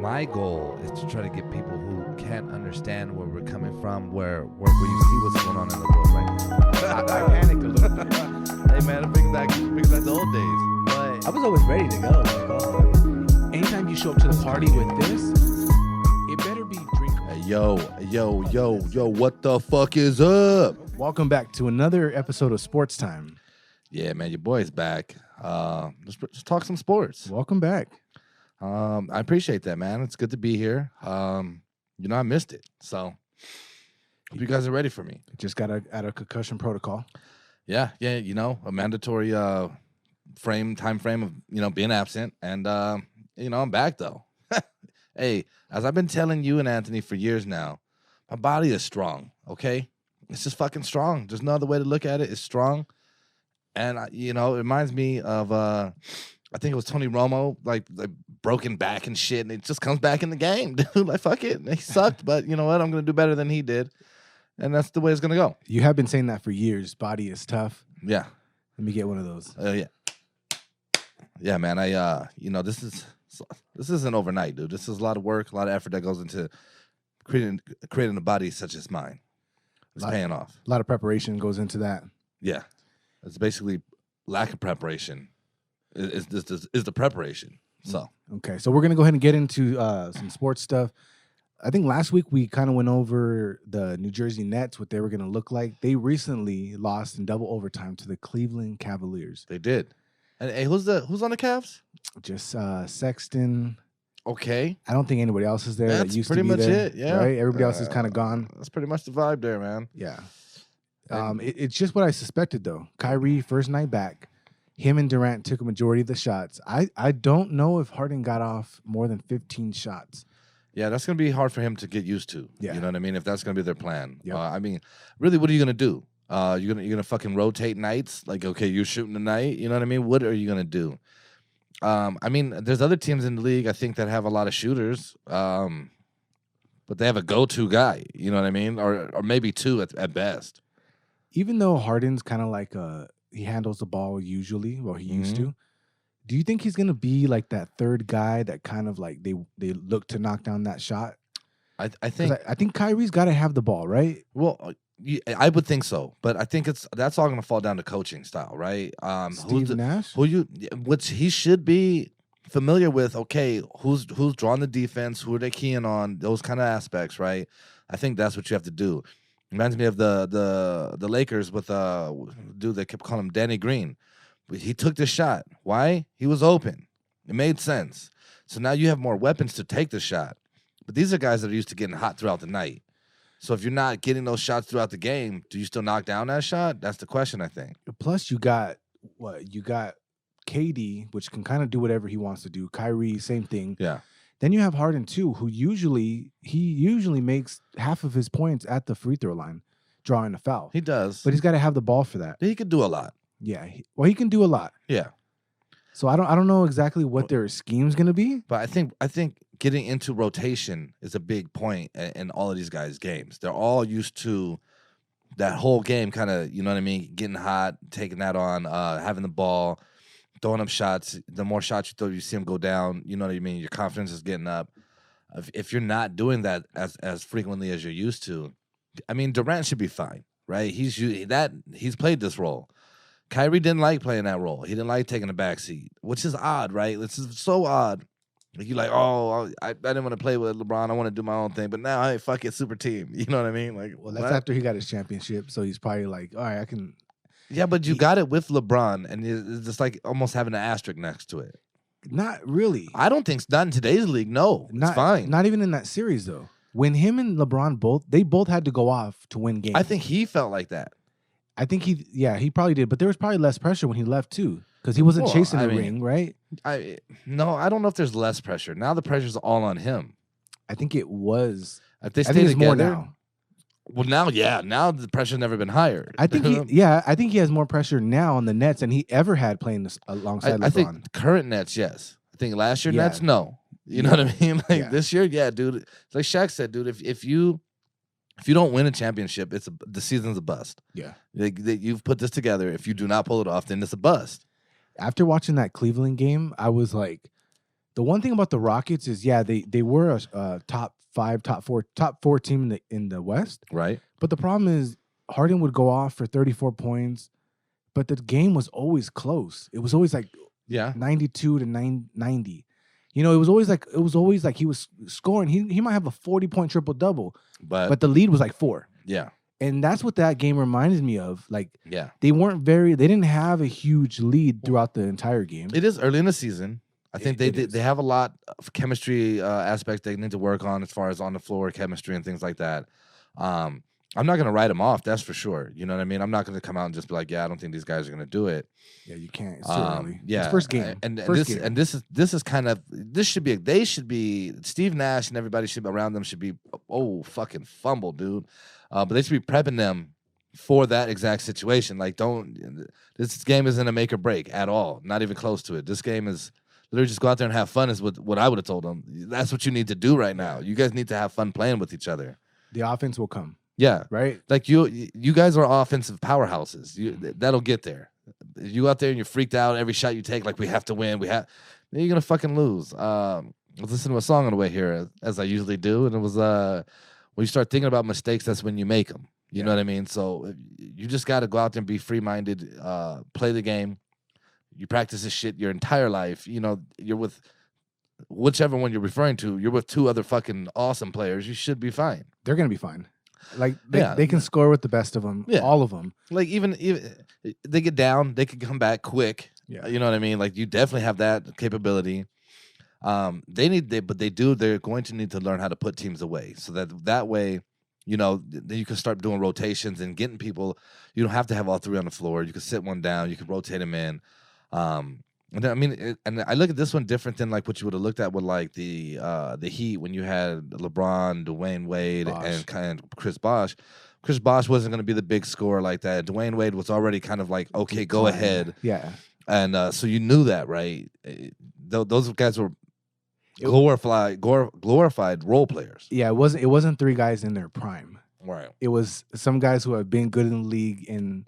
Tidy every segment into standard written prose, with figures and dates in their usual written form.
my goal is to try to get people who can't understand where we're coming from, where you see what's going on in the world right now. I panicked a little bit. Hey man, it brings back the old days. But I was always ready to go. Like, oh, anytime you show up to the party with this, it better be drink. hey, yo, what the fuck is up? Welcome back to another episode of Sports Time. Yeah, man, your boy's back. Let's talk some sports. Welcome back. I appreciate that, man. It's good to be here. I missed it. So hope you guys are ready for me. Just got out of concussion protocol. Yeah, a mandatory time frame of being absent, and I'm back though. Hey, as I've been telling you and Anthony for years now, my body is strong. Okay, it's just fucking strong. There's no other way to look at it. It's strong, and it reminds me of I think it was Tony Romo, like broken back and shit, and it just comes back in the game, dude. Like fuck it, he sucked, but you know what? I'm gonna do better than he did. And that's the way it's gonna go. You have been saying that for years. Body is tough. Yeah. Let me get one of those. Yeah, man. This isn't overnight, dude. This is a lot of work, a lot of effort that goes into creating a body such as mine. It's paying off. A lot of preparation goes into that. Yeah, it's basically lack of preparation. Is the preparation? So okay, so we're gonna go ahead and get into some sports stuff. I think last week we kind of went over the New Jersey Nets, what they were going to look like. They recently lost in double overtime to the Cleveland Cavaliers. They did. And hey, who's on the Cavs? Just Sexton. Okay. I don't think anybody else is there. That's that used pretty to be much there, it. Yeah. right. Everybody else is kind of gone. That's pretty much the vibe there, man. Yeah. It's just what I suspected though. Kyrie first night back. Him and Durant took a majority of the shots. I don't know if Harden got off more than 15 shots. Yeah, that's going to be hard for him to get used to. Yeah. You know what I mean? If that's going to be their plan. Yep. Really, what are you going to do? You're gonna fucking rotate nights? Like, okay, you're shooting tonight. You know what I mean? What are you going to do? There's other teams in the league, I think, that have a lot of shooters, but they have a go-to guy. You know what I mean? Or maybe two at best. Even though Harden's kind of like he handles the ball usually, well, he used to. Do you think he's going to be like that third guy that kind of like they look to knock down that shot? I think Kyrie's got to have the ball, right? Well, I would think so, but I think that's all going to fall down to coaching style, right? Steve Nash? Which he should be familiar with. Okay, who's drawing the defense? Who are they keying on? Those kind of aspects, right? I think that's what you have to do. Reminds me of the Lakers with dude that kept calling him Danny Green. He took the shot. Why? He was open. It made sense. So now you have more weapons to take the shot. But these are guys that are used to getting hot throughout the night. So if you're not getting those shots throughout the game, do you still knock down that shot? That's the question, I think. Plus, you got KD, which can kind of do whatever he wants to do. Kyrie, same thing. Yeah. Then you have Harden too, who usually makes half of his points at the free throw line, drawing a foul. He does. But he's got to have the ball for that. He could do a lot. Yeah. He can do a lot. Yeah. So I don't know exactly what their scheme's going to be. But I think getting into rotation is a big point in all of these guys' games. They're all used to that whole game kind of, you know what I mean, getting hot, taking that on, having the ball, throwing up shots. The more shots you throw, you see them go down. You know what I mean? Your confidence is getting up. If you're not doing that as frequently as you're used to, I mean, Durant should be fine, right? He's played this role. Kyrie didn't like playing that role. He didn't like taking the back seat, which is odd, right? This is so odd. Like you're like, oh, I didn't want to play with LeBron. I want to do my own thing. But now, hey, fuck it, super team. You know what I mean? Like, well, that's after he got his championship. So he's probably like, all right, I can. Yeah, but you got it with LeBron, and it's just like almost having an asterisk next to it. Not really. I don't think not in today's league. No, it's fine. Not even in that series though. When him and LeBron both had to go off to win games. I think he felt like that. I think he probably did, but there was probably less pressure when he left too, because he wasn't chasing the ring, right? I don't know if there's less pressure now. The pressure's all on him. I think it was. If they stay together more now. Well, now the pressure's never been higher. I think I think he has more pressure now on the Nets than he ever had playing this alongside LeBron. I think current Nets, yes. I think last year Nets, no. You know what I mean? Like this year, yeah, dude. Like Shaq said, dude, if you don't win a championship, the season's a bust. Yeah. You've put this together. If you do not pull it off, then it's a bust. After watching that Cleveland game, I was like, The one thing about the Rockets is, yeah, they were a top 5, top four team in the West. Right. But the problem is Harden would go off for 34 points, but the game was always close. It was always like 92 to 90. You know, it was always like he was scoring. He might have a 40-point triple-double, but the lead was like 4. Yeah. And that's what that game reminded me of. Like, yeah, they didn't have a huge lead throughout the entire game. It is early in the season. I think they have a lot of chemistry aspects they need to work on as far as on the floor chemistry and things like that. I'm not going to write them off, that's for sure. You know what I mean? I'm not going to come out and just be like, yeah, I don't think these guys are going to do it. Yeah, you can't. It's too early. Yeah, it's first game. This is kind of they should be Steve Nash and everybody should be around them should be fucking fumble, dude. But they should be prepping them for that exact situation. Like, this game isn't a make or break at all. Not even close to it. This game is literally just go out there and have fun is what I would have told them. That's what you need to do right now. You guys need to have fun playing with each other. The offense will come. Yeah. Right? Like, you guys are offensive powerhouses. That'll get there. If you go out there and you're freaked out every shot you take, like, we have to win. Then you're going to fucking lose. I was listening to a song on the way here, as I usually do, and it was when you start thinking about mistakes, that's when you make them. You know what I mean? So you just got to go out there and be free-minded, play the game. You practice this shit your entire life. You know, you're with whichever one you're referring to, you're with 2 other fucking awesome players. You should be fine. They're going to be fine. Like, they can score with the best of them, all of them. Like, even they get down, they can come back quick. Yeah. You know what I mean? Like, you definitely have that capability. They're going to need to learn how to put teams away so that way, you know, then you can start doing rotations and getting people. You don't have to have all 3 on the floor. You can sit one down. You can rotate them in. And then, I mean, and I look at this one different than like what you would have looked at with like the Heat when you had LeBron, Dwayne Wade, and Chris Bosh. Chris Bosh wasn't going to be the big scorer like that. Dwayne Wade was already kind of like, okay, go ahead. Yeah. And so you knew that, right? Those guys were glorified role players. Yeah, it wasn't 3 guys in their prime. Right. It was some guys who have been good in the league. And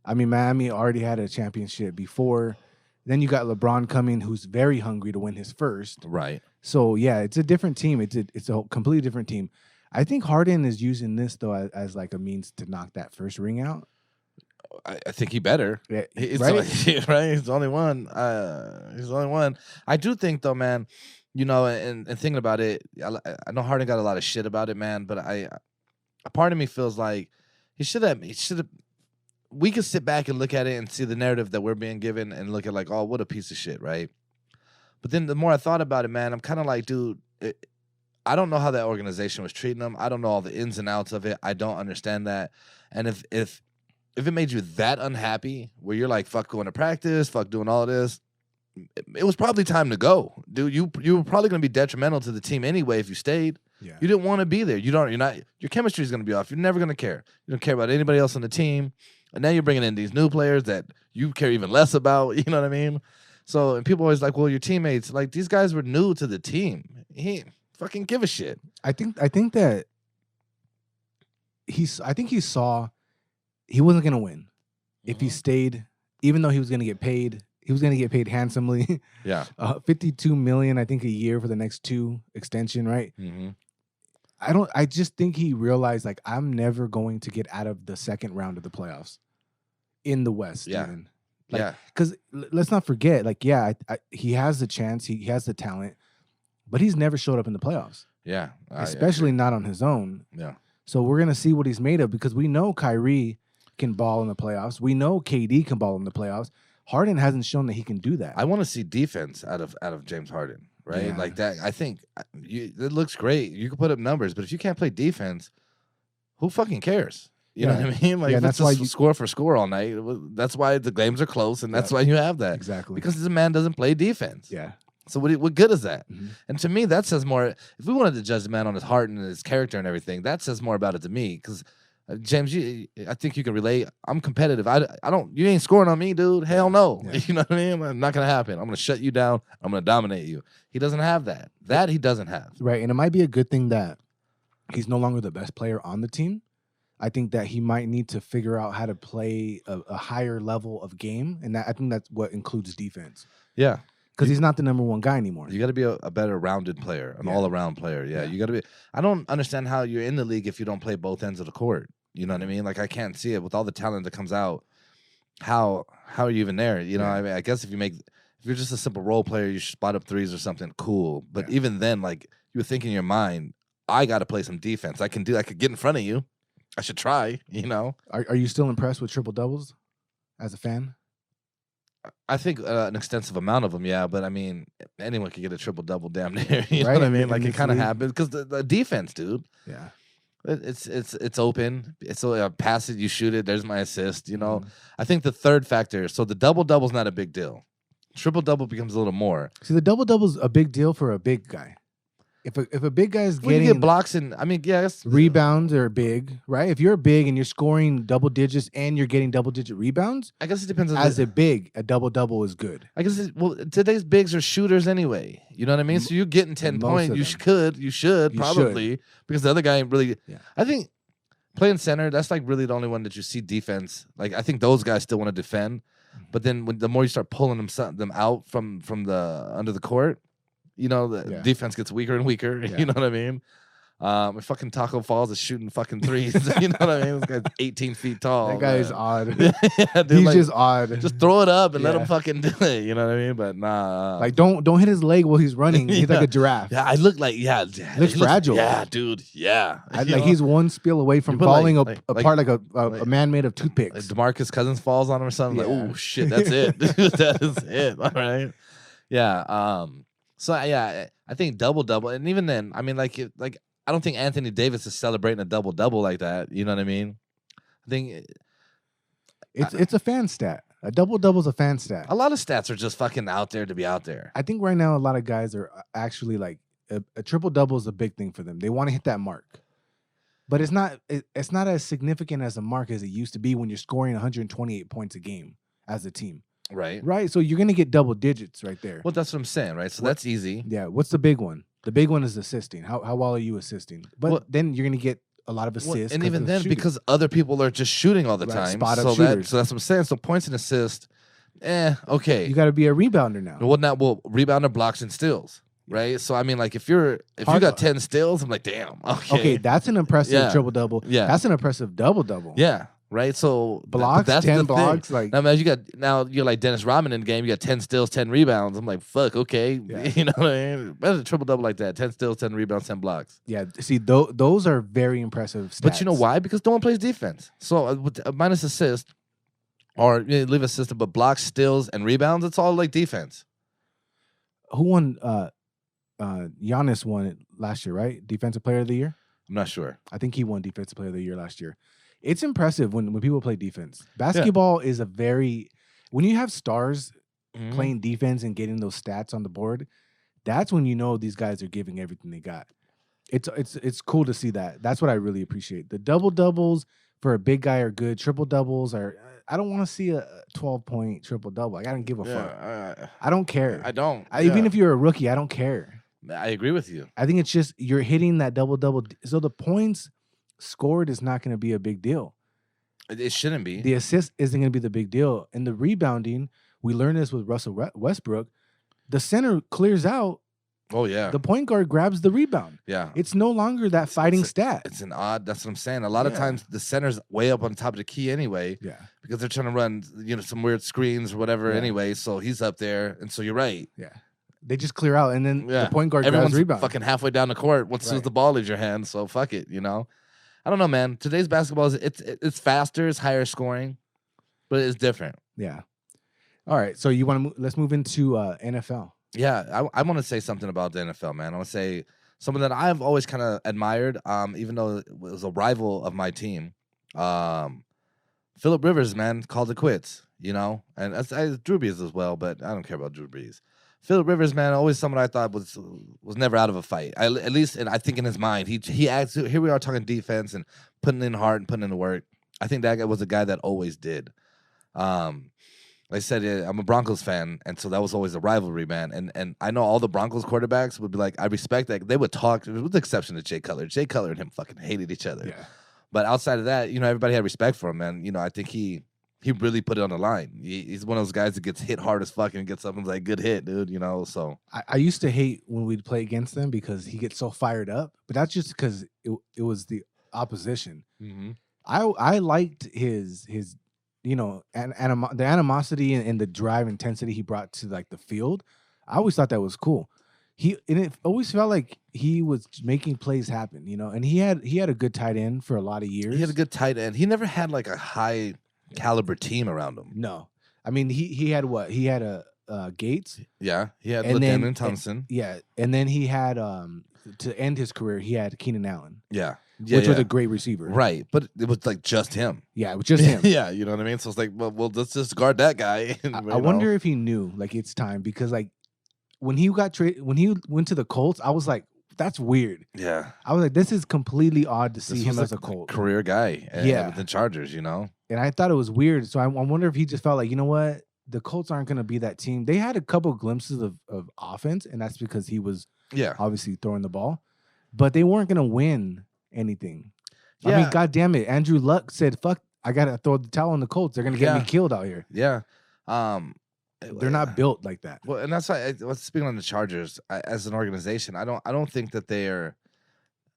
I mean, Miami already had a championship before. Then you got LeBron coming, who's very hungry to win his first. Right. So yeah, it's a different team. It's a completely different team. I think Harden is using this though as like a means to knock that first ring out. I think he better. Yeah, right? Right? He's the only one. He's the only one. I do think though, man. You know, and thinking about it, I know Harden got a lot of shit about it, man. But a part of me feels like he should have. We could sit back and look at it and see the narrative that we're being given and look at like, oh, what a piece of shit, right? But then the more I thought about it, man, I'm kind of like, dude, I don't know how that organization was treating them. I don't know all the ins and outs of it. I don't understand that. And if it made you that unhappy, where you're like, fuck going to practice, fuck doing all of this, it was probably time to go, dude. You were probably going to be detrimental to the team anyway if you stayed. Yeah. You didn't want to be there. You're not. Your chemistry is going to be off. You're never going to care. You don't care about anybody else on the team. And now you're bringing in these new players that you care even less about. You know what I mean? So, and people always like, well, your teammates, like these guys were new to the team. He fucking give a shit. I think that he saw he wasn't going to win if he stayed, even though he was going to get paid. He was going to get paid handsomely. Yeah. $52 million, I think, a year for the next 2 extension, right? Mm-hmm. I just think he realized, like, I'm never going to get out of the second round of the playoffs in the West. Yeah. Even. Like, because let's not forget, like, he has the chance, he has the talent, but he's never showed up in the playoffs. Yeah. Especially not on his own. Yeah. So we're going to see what he's made of, because we know Kyrie can ball in the playoffs. We know KD can ball in the playoffs. Harden hasn't shown that he can do that. I want to see defense out of James Harden, right? Yeah. Like that. I think it looks great. You can put up numbers, but if you can't play defense, who fucking cares? You know what I mean? Like, if that's it's why just score for score all night, that's why the games are close, and that's why you have that. Exactly. Because the man doesn't play defense. Yeah. So what good is that? Mm-hmm. And to me, that says more. If we wanted to judge the man on his heart and his character and everything, that says more about it to me. Because James, I think you can relate. I'm competitive. I don't. You ain't scoring on me, dude. Hell no. Yeah. You know what I mean? It's not gonna happen. I'm gonna shut you down. I'm gonna dominate you. He doesn't have that. That he doesn't have. Right. And it might be a good thing that he's no longer the best player on the team. I think that he might need to figure out how to play a higher level of game, and I think that's what includes defense. Yeah. because he's not the number one guy anymore. You got to be a better rounded player, an all-around player. Yeah, you got to be. I don't understand how you're in the league if you don't play both ends of the court. You know what I mean? Like, I can't see it with all the talent that comes out. How are you even there? You know, I mean, I guess if you're just a simple role player, you should spot up threes or something cool. But even then, like, you would think in your mind, I got to play some defense. I could get in front of you. I should try, you know. Are you still impressed with triple doubles as a fan? I think an extensive amount of them, yeah. But I mean, anyone could get a triple double damn near. You know what I mean? Like, it kind of happens because the defense, dude. Yeah. It's open. It's a pass it, you shoot it. There's my assist. You know, I think the third factor. So the double double's not a big deal. Triple double becomes a little more. See, the double double's a big deal for a big guy. If a big guy's getting you get blocks and rebounds are big, right? If you're big and you're scoring double digits and you're getting double digit rebounds, I guess it depends on a double double is good. I guess today's bigs are shooters anyway. You know what I mean? So you're getting 10 points. You should probably because the other guy really. Yeah. I think playing center, that's like really the only one that you see defense. Like, I think those guys still want to defend, but then the more you start pulling them out from the under the court. You know, the defense gets weaker and weaker. You know what I mean? If fucking Taco Falls is shooting fucking threes. You know what I mean? This guy's 18 feet tall. That guy is odd. Dude, he's just odd. Just throw it up and let him fucking do it. You know what I mean? But nah. Like, don't hit his leg while he's running. He's like a giraffe. Yeah, I look like looks fragile. Yeah, dude. Yeah. Like he's one spill away from falling apart like a man made of toothpicks. Like DeMarcus Cousins falls on him or something. Like, oh shit, that's it. That is it. All right. Yeah. So yeah, I think double, and even then, I mean, like I don't think Anthony Davis is celebrating a double like that. You know what I mean? I think it's a fan stat. A double is a fan stat. A lot of stats are just fucking out there to be out there. I think right now a lot of guys are actually like a triple double is a big thing for them. They want to hit that mark, but it's not as significant as a mark as it used to be when you're scoring 128 points a game as a team. Right. So you're going to get double digits right there. Well, that's what I'm saying, right? So that's easy. Yeah. What's the big one? The big one is assisting. How well are you assisting? But then you're going to get a lot of assists. And even then, because other people are just shooting all the time. Spot up shooters. So that's what I'm saying. So points and assists, okay. You got to be a rebounder now. Well, rebounder, blocks, and steals. Right. So I mean, like if you got 10 steals, I'm like, damn. Okay, that's an impressive triple double. Yeah. That's an impressive double. Yeah. Right, so blocks, that's 10 blocks. Like now, you're like Dennis Rodman in the game. You got 10 steals, 10 rebounds. I'm like, fuck, okay, you know what I mean? Better triple double like that: 10 steals, 10 rebounds, 10 blocks. Yeah, see, those are very impressive stats. But you know why? Because no one plays defense. So minus assist, or leave assist, but blocks, steals, and rebounds. It's all like defense. Who won? Giannis won it last year, right? Defensive Player of the Year. I'm not sure. I think he won Defensive Player of the Year last year. It's impressive when people play defense. Basketball is when you have stars playing defense and getting those stats on the board, that's when you know these guys are giving everything they got. It's cool to see that. That's what I really appreciate. The double doubles for a big guy are good. Triple doubles are. I don't want to see a 12-point triple double. Like, I don't give a fuck. I don't care. I don't. Even if you're a rookie, I don't care. I agree with you. I think it's just you're hitting that double double. So the points scored is not going to be a big deal. It shouldn't be. The assist isn't going to be the big deal. And the rebounding, we learned this with Russell Westbrook. The center clears out. Oh, yeah. The point guard grabs the rebound. Yeah. It's no longer that fighting stat. It's an odd, that's what I'm saying. A lot of times the center's way up on top of the key anyway. Yeah. Because they're trying to run, some weird screens or whatever anyway. So he's up there. And so you're right. Yeah. They just clear out. And then the point guard grabs the rebound. Fucking halfway down the court once soon as the ball leaves your hand. So fuck it, I don't know, man. Today's basketball it's faster, it's higher scoring, but it's different. Yeah. All right. So let's move into NFL. Yeah, I want to say something about the NFL, man. I want to say something that I've always kind of admired, even though it was a rival of my team. Phillip Rivers, man, called it quits, and Drew Brees as well, but I don't care about Drew Brees. Phillip Rivers, man, always someone I thought was never out of a fight. At least, and I think in his mind, he acts. Here we are talking defense and putting in heart and putting in the work. I think that guy was a guy that always did. Like I said, I'm a Broncos fan, and so that was always a rivalry, man. And I know all the Broncos quarterbacks would be like, I respect that. They would talk, with the exception of Jay Cutler. Jay Cutler and him fucking hated each other. Yeah. But outside of that, everybody had respect for him, man. I think he he really put it on the line. He's one of those guys that gets hit hard as fuck and gets up and like, good hit, dude. You know, so I used to hate when we'd play against them because he gets so fired up, but that's just because it was the opposition. mm-hmm. I liked his you know the animosity and the drive intensity he brought to like the field. I always thought that was cool. And it always felt like he was making plays happen, you know. And he had a good tight end for a lot of years. He had a good tight end. He never had like a high caliber team around him. No, I mean he had what? He had a Gates. Yeah, he had And then LaDainian Thompson. Yeah, and then he had to end his career, he had Keenan Allen. Yeah. Which was a great receiver. Right, but it was like just him. Yeah, it was just him. Yeah, you know what I mean? So it's like, well, let's just guard that guy. I wonder if he knew like it's time, because like when he got traded, when he went to the Colts, I was like, that's weird. Yeah. I was like, this is completely odd to see him as a Colt. Career guy. With the Chargers, you know? And I thought it was weird. So I wonder if he just felt like, you know what? The Colts aren't going to be that team. They had a couple glimpses of offense, and that's because he was obviously throwing the ball. But they weren't going to win anything. Yeah. I mean, God damn it. Andrew Luck said, fuck, I got to throw the towel on the Colts. They're going to get me killed out here. Yeah. They're not built like that. Well, and that's why speaking on the Chargers as an organization, I don't think that they're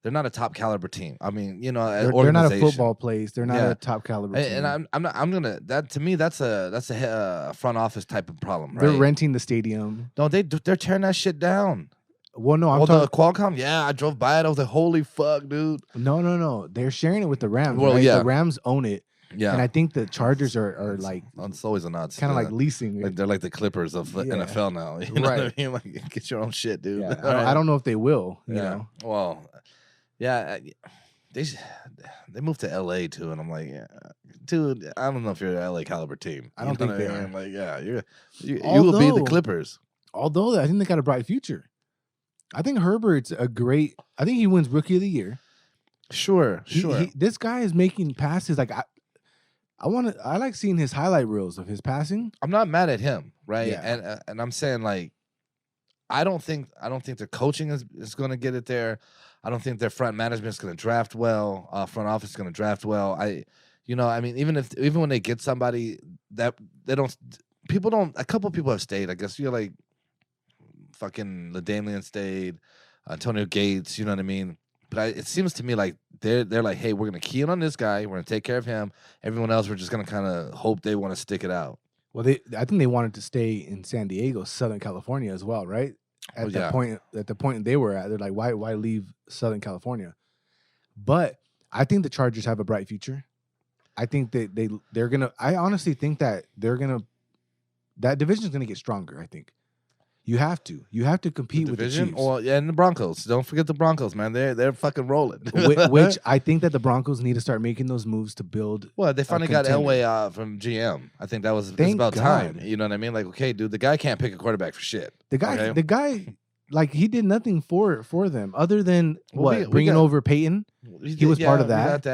not a top caliber team. I mean, you know, they're not a football place. They're not a top caliber team. And I'm gonna that to me that's a front office type of problem. Right? They're renting the stadium. No, they're tearing that shit down. Well, no, I'm talking the Qualcomm. Yeah, I drove by it. I was like, holy fuck, dude. No. They're sharing it with the Rams. Well, right? yeah, the Rams own it. Yeah, and I think the Chargers are like it's always an odds, kind of like leasing. Like they're like the Clippers of NFL now. You know what I mean? Like, get your own shit, dude. Yeah, I don't know if they will. You know. Well, yeah, they moved to LA too, and I'm like, dude, I don't know if you're an LA caliber team. I don't think they are. I'm like, you will be the Clippers. Although I think they got a bright future. I think Herbert's a great. I think he wins Rookie of the Year. Sure. This guy is making passes like I like seeing his highlight reels of his passing. I'm not mad at him, right? Yeah. And I'm saying like, I don't think their coaching is going to get it there. I don't think their front management is going to draft well. Front office is going to draft well. I mean, even when they get somebody that they don't, a couple people have stayed. I guess you're like, fucking LaDainian stayed, Antonio Gates. You know what I mean? But it seems to me like they're like, hey, we're gonna key in on this guy. We're gonna take care of him. Everyone else, we're just gonna kind of hope they want to stick it out. Well, I think they wanted to stay in San Diego, Southern California as well, right? At the point they were at, they're like, why leave Southern California? But I think the Chargers have a bright future. I think that they're gonna. I honestly think that that division is gonna get stronger. I think. You have to compete with the Chiefs. Well, yeah, and the Broncos. Don't forget the Broncos, man. They're fucking rolling. Which I think that the Broncos need to start making those moves to build. Well, they finally got Elway from GM. I think that was about time. You know what I mean? Like, okay, dude, the guy can't pick a quarterback for shit. The guy, like he did nothing for them other than bringing over Peyton. He was part of that.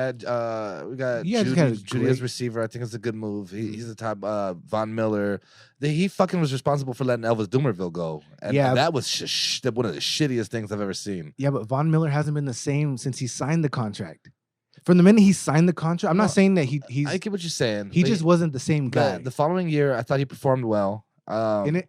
We got Judy as receiver. I think it's a good move. He's the top. Von Miller. He fucking was responsible for letting Elvis Dumerville go. And that was one of the shittiest things I've ever seen. Yeah, but Von Miller hasn't been the same since he signed the contract. From the minute he signed the contract, I'm not saying that he's. I get what you're saying. He just wasn't the same guy. The following year, I thought he performed well. And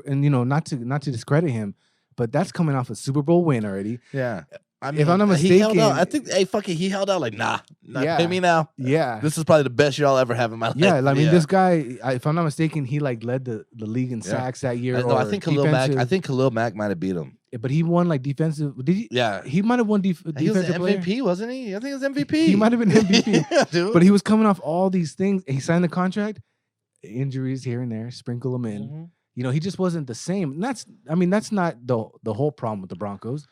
you know, not to discredit him, but that's coming off a Super Bowl win already. Yeah. I mean, if I'm not mistaken, he held out. I think, he held out like, nah, pay me now. Yeah. This is probably the best year I'll ever have in my life. Yeah, I mean, this guy, if I'm not mistaken, he like led the league in sacks that year. No, I think Khalil Mack might have beat him. But he won like defensive. Did he? Yeah. He might have won defensive He was the MVP, player. wasn't he? I think it was MVP. He might have been MVP. Yeah, dude. But he was coming off all these things. He signed the contract. Injuries here and there, sprinkle them in. Mm-hmm. You know, he just wasn't the same. And that's not the whole problem with the Broncos.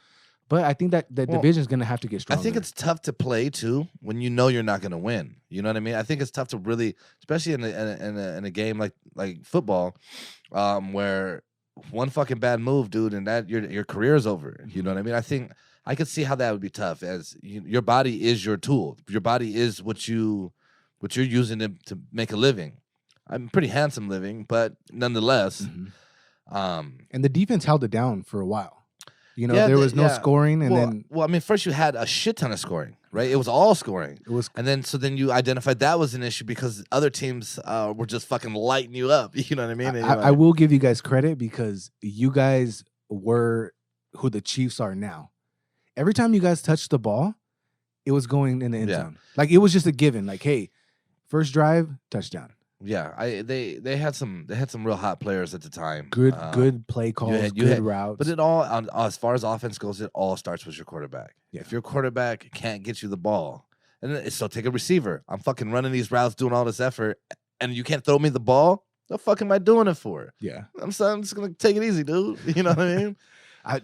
But I think that the division is going to have to get stronger. I think it's tough to play too when you know you're not going to win. You know what I mean? I think it's tough to really, especially in a game like football, where one fucking bad move, dude, and that your career is over. You know what I mean? I think I could see how that would be tough. As your body is your tool. Your body is what you're using to make a living. I'm pretty handsome living, but nonetheless. Mm-hmm. And the defense held it down for a while. You know, there was no scoring, and then I mean, first you had a shit ton of scoring, right? It was all scoring. it was, And then you identified that was an issue because other teams were just fucking lighting you up. You know what I mean? And I will give you guys credit because you guys were who the Chiefs are now. Every time you guys touched the ball, it was going in the end zone. Like it was just a given. Like, hey, first drive, touchdown. Yeah, they had some real hot players at the time. Good play calls, good routes. But it all, as far as offense goes, it all starts with your quarterback. Yeah. If your quarterback can't get you the ball, and so take a receiver. I'm fucking running these routes, doing all this effort, and you can't throw me the ball. The fuck am I doing it for? Yeah, I'm just gonna take it easy, dude. You know what I mean?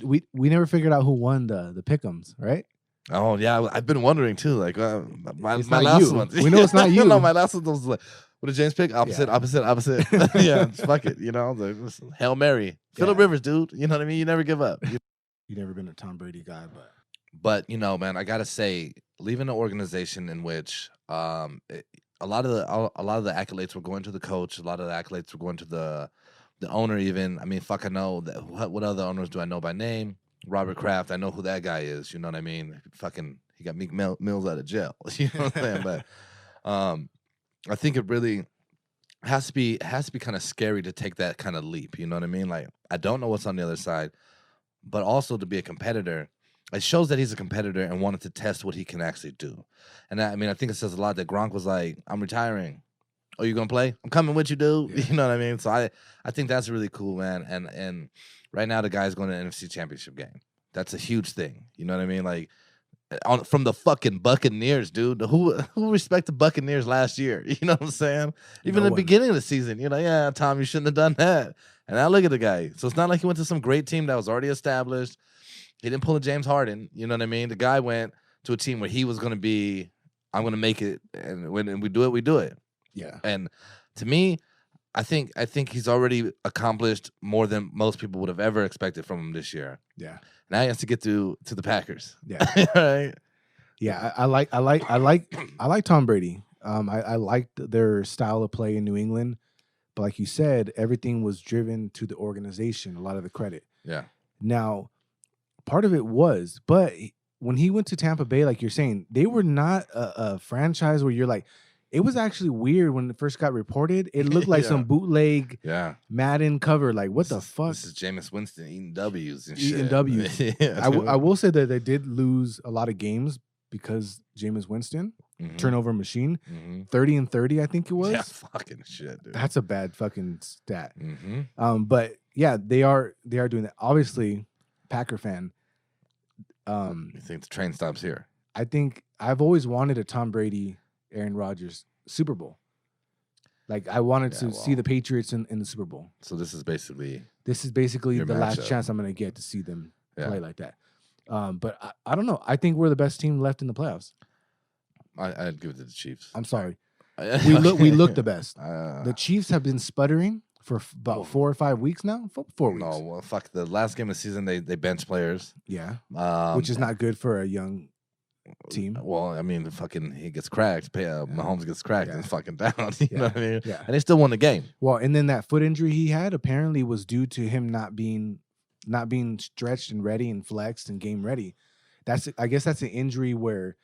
We never figured out who won the pick'ems, right? Oh yeah, I've been wondering too. Like my not last you. one, We know it's not you. No, my last one was like, what did James pick? Opposite. Yeah, fuck it. You know, Hail Mary, Phillip Rivers, dude. You know what I mean? You never give up. You've never been a Tom Brady guy, but you know, man, I gotta say, leaving an organization in which a lot of the accolades were going to the coach, a lot of the accolades were going to the owner. Even, I mean, fuck, I know that. What other owners do I know by name? Robert Kraft, I know who that guy is. You know what I mean? Fucking, he got Meek Mills out of jail. You know what I'm saying? But I think it really has to be kind of scary to take that kind of leap. You know what I mean? Like, I don't know what's on the other side, but also to be a competitor, it shows that he's a competitor and wanted to test what he can actually do. And I mean, I think it says a lot that Gronk was like, I'm retiring. Oh, you gonna play? I'm coming with you, dude. Yeah. You know what I mean? So I think that's really cool, man. And right now the guy's going to the NFC Championship game. That's a huge thing. You know what I mean? Like, from the fucking Buccaneers, dude. Who respect the Buccaneers last year? You know what I'm saying? Even the beginning of the season, you're like, yeah, Tom, you shouldn't have done that. And now look at the guy. So it's not like he went to some great team that was already established. He didn't pull a James Harden. You know what I mean? The guy went to a team where he was going to be, I'm going to make it. And when we do it, we do it. Yeah. And to me, I think he's already accomplished more than most people would have ever expected from him this year. Yeah. Now he has to get to the Packers. Yeah. Right. Yeah. I like Tom Brady. I liked their style of play in New England, but like you said, everything was driven to the organization. A lot of the credit. Yeah. Now, part of it was, but when he went to Tampa Bay, like you're saying, they were not a franchise where you're like. It was actually weird when it first got reported. It looked like some bootleg Madden cover. Like, what the fuck? This is Jameis Winston eating W's and eating shit. W's. Yeah, I will say that they did lose a lot of games because Jameis Winston, turnover machine, 30-30, I think it was. Yeah, fucking shit, dude. That's a bad fucking stat. But yeah, they are doing that. Obviously, Packer fan. You think the train stops here? I think I've always wanted a Tom Brady, Aaron Rodgers Super Bowl. Like, I wanted to see the Patriots in the Super Bowl. So this is basically the last chance I'm going to get to see them play like that. But I don't know. I think we're the best team left in the playoffs. I'd give it to the Chiefs. I'm sorry. We look the best. The Chiefs have been sputtering for about 4 or 5 weeks now. 4 weeks. No, well, fuck. The last game of the season, they bench players. Yeah, which is not good for a young team. Well, I mean, he gets cracked. Mahomes gets cracked and fucking down. You know what I mean? Yeah. And they still won the game. Well, and then that foot injury he had apparently was due to him not being stretched and ready and flexed and game ready. I guess that's an injury where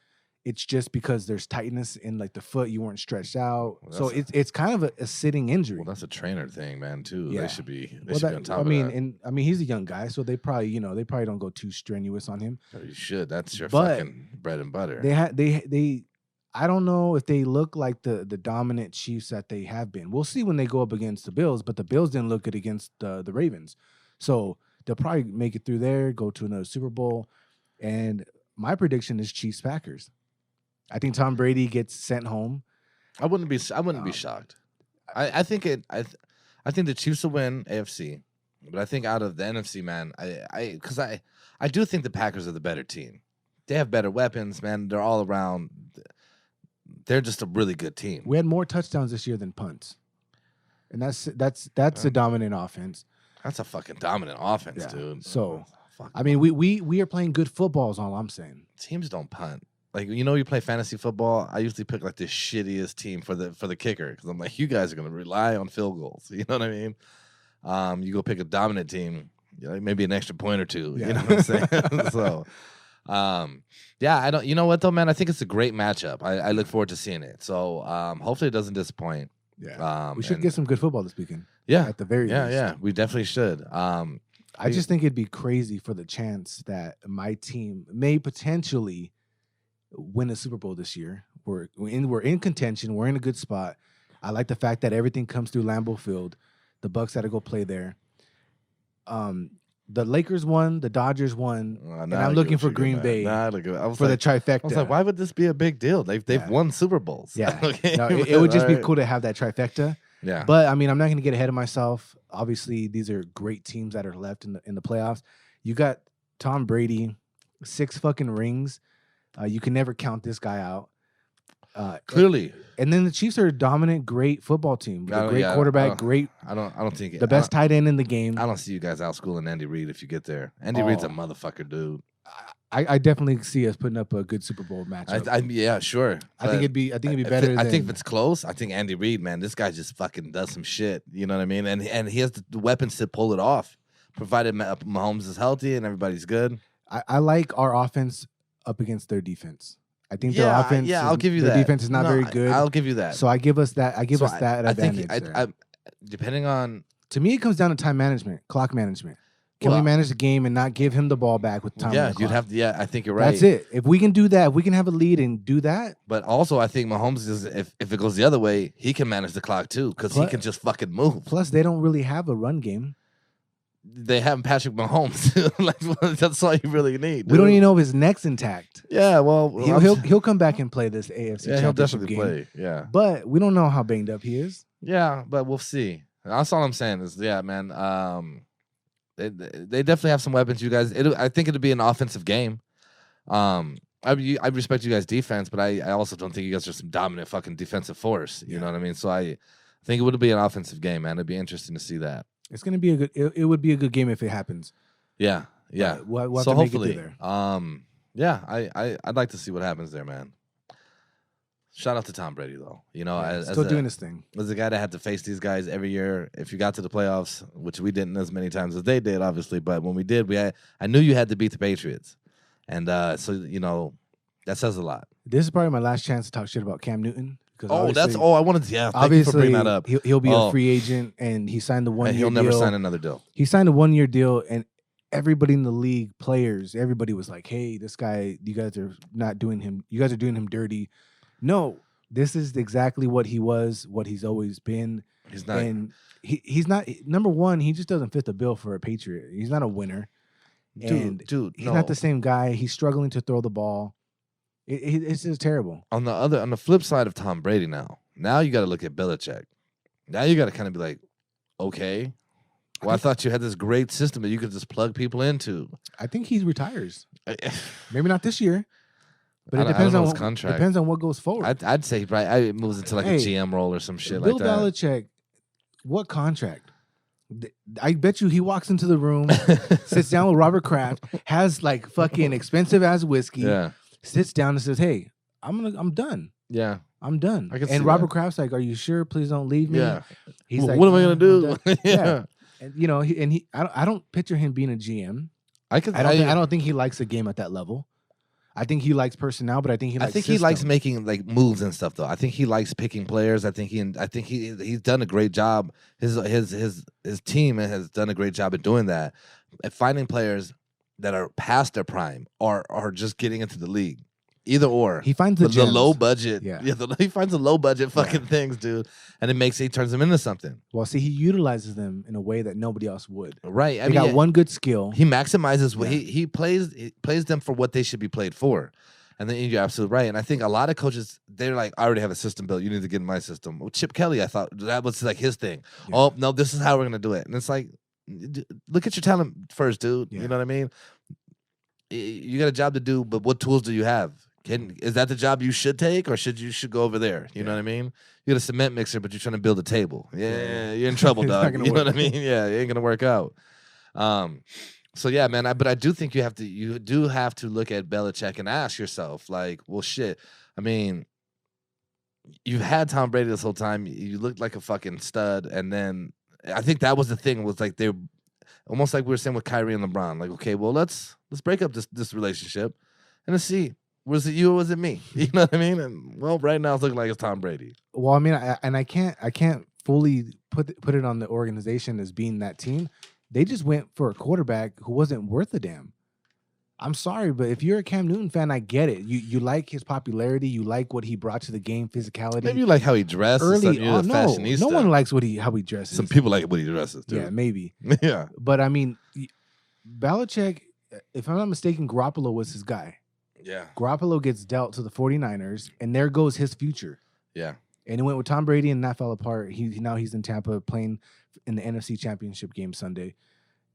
it's just because there's tightness in like the foot, you weren't stretched out. Well, so it's kind of a sitting injury. Well, that's a trainer thing, man, too. Yeah. They should be on top of that. And he's a young guy, so they probably don't go too strenuous on him. You should. That's your fucking bread and butter. They I don't know if they look like the dominant Chiefs that they have been. We'll see when they go up against the Bills, but the Bills didn't look good against the Ravens. So they'll probably make it through there, go to another Super Bowl. And my prediction is Chiefs Packers. I think Tom Brady gets sent home. I wouldn't be shocked. I think the Chiefs will win AFC, but I think out of the NFC, man, I do think the Packers are the better team. They have better weapons, man. They're all around. They're just a really good team. We had more touchdowns this year than punts, and that's a dominant offense. That's a fucking dominant offense, dude. So, I mean, we are playing good football is all I'm saying. Teams don't punt. Like, you play fantasy football. I usually pick like the shittiest team for the kicker because I'm like, you guys are gonna rely on field goals. You know what I mean? You go pick a dominant team. maybe an extra point or two. Yeah. You know what I'm saying? So, yeah, I don't. You know what though, man? I think it's a great matchup. I look forward to seeing it. So, hopefully it doesn't disappoint. Yeah, we should get some good football this weekend. Yeah, at the very least. Yeah, we definitely should. I just think it'd be crazy for the chance that my team may potentially win a Super Bowl this year. We're in contention. We're in a good spot. I like the fact that everything comes through Lambeau Field. The Bucks had to go play there. The Lakers won. The Dodgers won. And I'm looking for Green Bay for the trifecta. I was like, why would this be a big deal? They've won Super Bowls. Yeah. Okay. No, it would just be cool to have that trifecta. Yeah. But I mean, I'm not going to get ahead of myself. Obviously, these are great teams that are left in the playoffs. You got Tom Brady, 6 fucking rings. You can never count this guy out. Clearly. And then the Chiefs are a dominant, great football team. Great quarterback, great. I don't think the best tight end in the game. I don't see you guys outschooling Andy Reid if you get there. Andy Reid's a motherfucker, dude. I definitely see us putting up a good Super Bowl matchup. Yeah, sure. I think it'd be better. I think if it's close, I think Andy Reid, man, this guy just fucking does some shit. You know what I mean? And he has the weapons to pull it off, provided Mahomes is healthy and everybody's good. I like our offense up against their defense. I think their offense. Yeah, I'll give you that. Their defense is not very good. I'll give you that. So I give us that. I give us that advantage. I think depending on. To me, it comes down to time management, clock management. Can we manage the game and not give him the ball back with time? Yeah, you'd have to. Yeah, I think you're right. That's it. If we can do that, if we can have a lead and do that. But also, I think Mahomes is if it goes the other way, he can manage the clock too because he can just fucking move. Plus, they don't really have a run game. They have Patrick Mahomes. Like that's all you really need. Dude. We don't even know if his neck's intact. Yeah, well, he'll come back and play this AFC. Yeah, he'll definitely game. play. Yeah, but we don't know how banged up he is. Yeah, but we'll see. That's all I'm saying is, yeah, man. They definitely have some weapons. You guys, I think it'll be an offensive game. I respect you guys' defense, but I also don't think you guys are some dominant fucking defensive force. You know what I mean? So I think it would be an offensive game, man. It'd be interesting to see that. It's gonna be a good. It would be a good game if it happens. Yeah. We'll so have to hopefully, make it there. Yeah, I'd like to see what happens there, man. Shout out to Tom Brady though. You know, still doing his thing. As a guy that had to face these guys every year, if you got to the playoffs, which we didn't as many times as they did, obviously, but when we did, I knew you had to beat the Patriots, and so you know that says a lot. This is probably my last chance to talk shit about Cam Newton. I wanted to. Yeah, thank you for obviously bringing that up. He'll be a free agent, and he signed the 1 year deal. He'll never sign another deal. He signed a 1 year deal, and everybody in the league, players, everybody was like, "Hey, this guy, you guys are not doing him. You guys are doing him dirty." No, this is exactly what he was, what he's always been. He's not, and he's not. Number one, he just doesn't fit the bill for a Patriot. He's not a winner, dude. He's not the same guy. He's struggling to throw the ball. It's just terrible. On the flip side of Tom Brady, now you got to look at Belichick. Now you got to kind of be like, okay, well, I thought you had this great system that you could just plug people into. I think he retires. Maybe not this year, but it depends on his contract. Depends on what goes forward. I'd say he probably moves into like a GM role or some shit like that. Bill Belichick, what contract? I bet you he walks into the room, sits down with Robert Kraft, has like fucking expensive ass whiskey. Yeah. Sits down and says, "Hey, I'm done. Yeah, I'm done." And Robert Kraft's like, "Are you sure? Please don't leave me." Yeah. He's like, "What am I gonna do?" Yeah. And you know, I don't picture him being a GM. I don't think he likes a game at that level. I think he likes personnel, but I think he likes making like moves and stuff though. I think he likes picking players. I think he's done a great job. His team has done a great job at doing that, at finding players that are past their prime or are just getting into the league. Either or. He finds the low budget. Yeah. He finds the low budget fucking things, dude. And he turns them into something. Well, see, he utilizes them in a way that nobody else would. Right. They got one good skill. He maximizes what he plays them for what they should be played for. And then you're absolutely right. And I think a lot of coaches, they're like, I already have a system built. You need to get in my system. Well, Chip Kelly, I thought that was like his thing. Yeah. Oh, no, this is how we're going to do it. And it's like, look at your talent first, dude. Yeah. You know what I mean? You got a job to do, but what tools do you have? Is that the job you should take, or should go over there? You know what I mean? You got a cement mixer, but you're trying to build a table. Yeah, you're in trouble, dog. You know what I mean? Yeah, it ain't gonna work out. So yeah, man. But I do think you do have to look at Belichick and ask yourself, like, well, shit. I mean, you've had Tom Brady this whole time. You looked like a fucking stud, and then I think that was the thing. Was like Almost like we were saying with Kyrie and LeBron. Like, okay, well, let's break up this relationship and let's see. Was it you or was it me? You know what I mean? And well, right now it's looking like it's Tom Brady. Well, I mean, I can't fully put it on the organization as being that team. They just went for a quarterback who wasn't worth a damn. I'm sorry, but if you're a Cam Newton fan, I get it. You like his popularity, you like what he brought to the game, physicality. Maybe you like how he dresses. Early You're on, a no fashionista. one likes how he dresses. Some people like what he dresses, too. Yeah, maybe. Yeah. But I mean, Belichick, if I'm not mistaken, Garoppolo was his guy. Yeah. Garoppolo gets dealt to the 49ers, and there goes his future. Yeah. And he went with Tom Brady, and that fell apart. Now he's in Tampa playing in the NFC Championship game Sunday,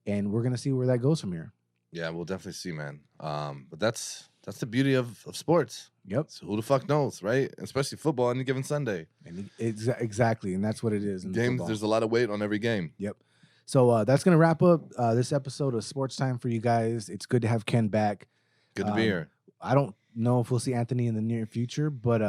and we're gonna see where that goes from here. Yeah, we'll definitely see, man. But that's the beauty of sports. Yep. So who the fuck knows, right? Especially football on any given Sunday. And exactly, and that's what it is. In Games, football. there's a lot of weight on every game. Yep. So that's gonna wrap up this episode of Sports Time for you guys. It's good to have Ken back. Good to be here. I don't know if we'll see Anthony in the near future, but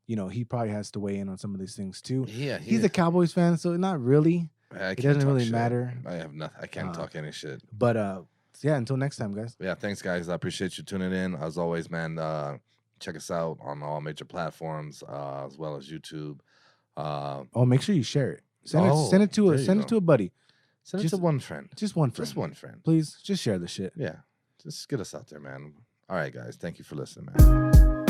he probably has to weigh in on some of these things too. Yeah, he's a Cowboys fan, so not really. It doesn't really matter. I have nothing. I can't talk any shit. But yeah, until next time, guys. Yeah, thanks, guys. I appreciate you tuning in. As always, man, check us out on all major platforms, as well as YouTube. Make sure you share it. Send it to a buddy. Send it to one friend. Just one friend. Just one friend. Please, just share the shit. Yeah. Just get us out there, man. All right, guys. Thank you for listening, man.